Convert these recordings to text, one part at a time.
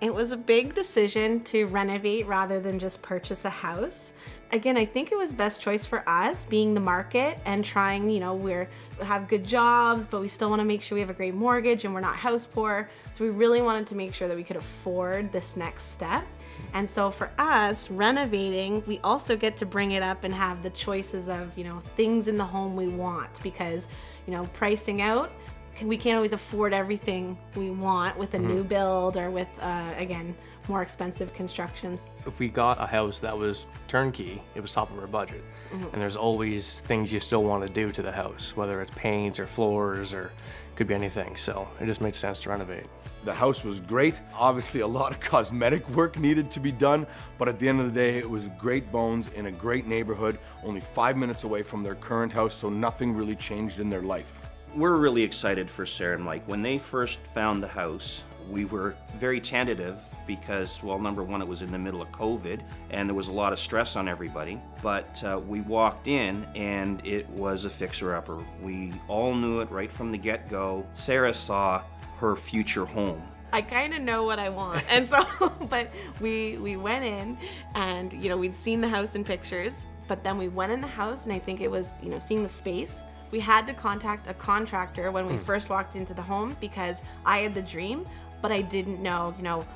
It was a big decision to renovate rather than just purchase a house. Again, I think it was best choice for us being the market and trying, we have good jobs, but we still want to make sure we have a great mortgage and we're not house poor. So we really wanted to make sure that we could afford this next step. And so for us, renovating, we also get to bring it up and have the choices of, things in the home we want because, pricing out, we can't always afford everything we want with a new build or with, again, more expensive constructions. If we got a house that was turnkey, it was top of our budget. And there's always things you still want to do to the house, whether it's paint or floors or could be anything. So it just made sense to renovate. The house was great. Obviously, a lot of cosmetic work needed to be done, but at the end of the day, it was great bones in a great neighborhood, only 5 minutes away from their current house, so nothing really changed in their life. We're really excited for Sarah and Mike. When they first found the house, we were very tentative because, well, number one, it was in the middle of COVID and there was a lot of stress on everybody. But we walked in and it was a fixer-upper. We all knew it right from the get-go. Sarah saw her future home. I kind of know what I want. And so, but we went in and, we'd seen the house in pictures, but then we went in the house and I think it was, seeing the space. We had to contact a contractor when we first walked into the home because I had the dream, but I didn't know,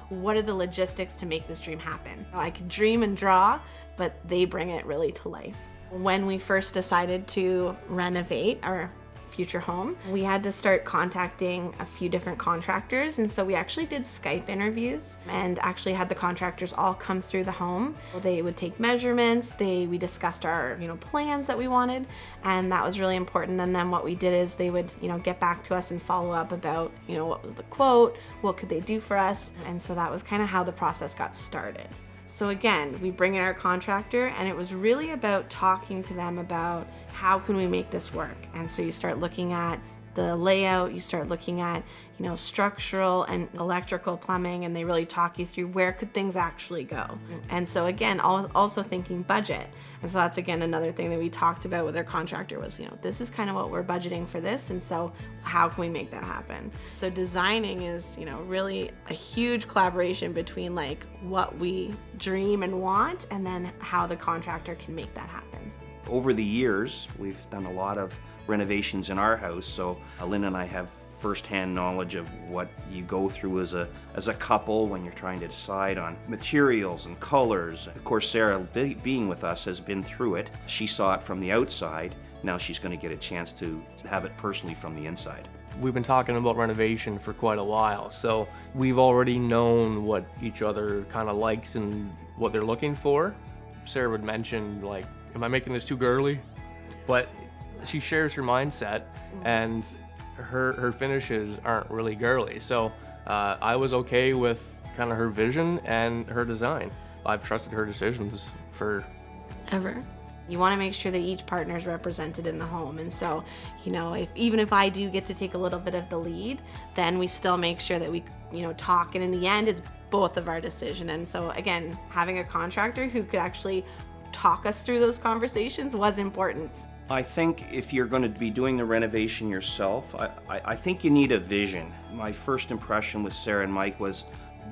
what are the logistics to make this dream happen. I could dream and draw, but they bring it really to life. When we first decided to renovate our future home, we had to start contacting a few different contractors, and so we actually did Skype interviews and actually had the contractors all come through the home. They would take measurements, we discussed our plans that we wanted, and that was really important. And then what we did is they would get back to us and follow up about what was the quote, what could they do for us, and so that was kind of how the process got started. So again, we bring in our contractor and it was really about talking to them about how can we make this work. And so you start looking at the layout, you start looking at, structural and electrical plumbing, and they really talk you through where could things actually go. And so again, also thinking budget. And so that's again another thing that we talked about with our contractor was, this is kind of what we're budgeting for this, and so how can we make that happen? So designing is, really a huge collaboration between like what we dream and want and then how the contractor can make that happen. Over the years, we've done a lot of renovations in our house, so Lynn and I have first-hand knowledge of what you go through as a couple when you're trying to decide on materials and colors. Of course, Sarah, being with us, has been through it. She saw it from the outside. Now she's going to get a chance to have it personally from the inside. We've been talking about renovation for quite a while, so we've already known what each other kind of likes and what they're looking for. Sarah would mention, like, am I making this too girly? But she shares her mindset, and her finishes aren't really girly. So I was okay with kind of her vision and her design. I've trusted her decisions forever. You want to make sure that each partner is represented in the home. And so, even if I do get to take a little bit of the lead, then we still make sure that we, talk. And in the end, it's both of our decision. And so again, having a contractor who could actually talk us through those conversations was important. I think if you're going to be doing the renovation yourself, I think you need a vision. My first impression with Sarah and Mike was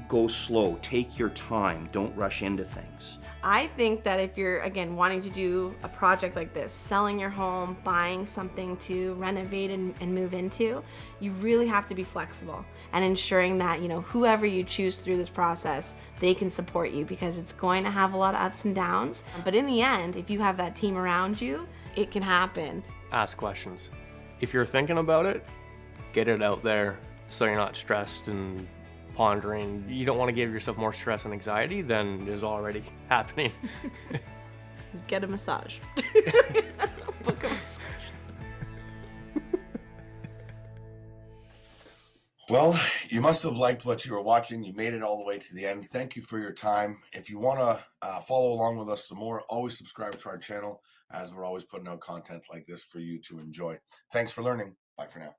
go slow, take your time, don't rush into things. I think that if you're, again, wanting to do a project like this, selling your home, buying something to renovate and move into, you really have to be flexible and ensuring that, whoever you choose through this process, they can support you because it's going to have a lot of ups and downs. But in the end, if you have that team around you, it can happen. Ask questions. If you're thinking about it, get it out there so you're not stressed and pondering. You don't want to give yourself more stress and anxiety than is already happening. Get a massage. Book a massage. Well, you must have liked what you were watching. You made it all the way to the end. Thank you for your time. If you want to follow along with us some more, always subscribe to our channel, as we're always putting out content like this for you to enjoy. Thanks for learning. Bye for now.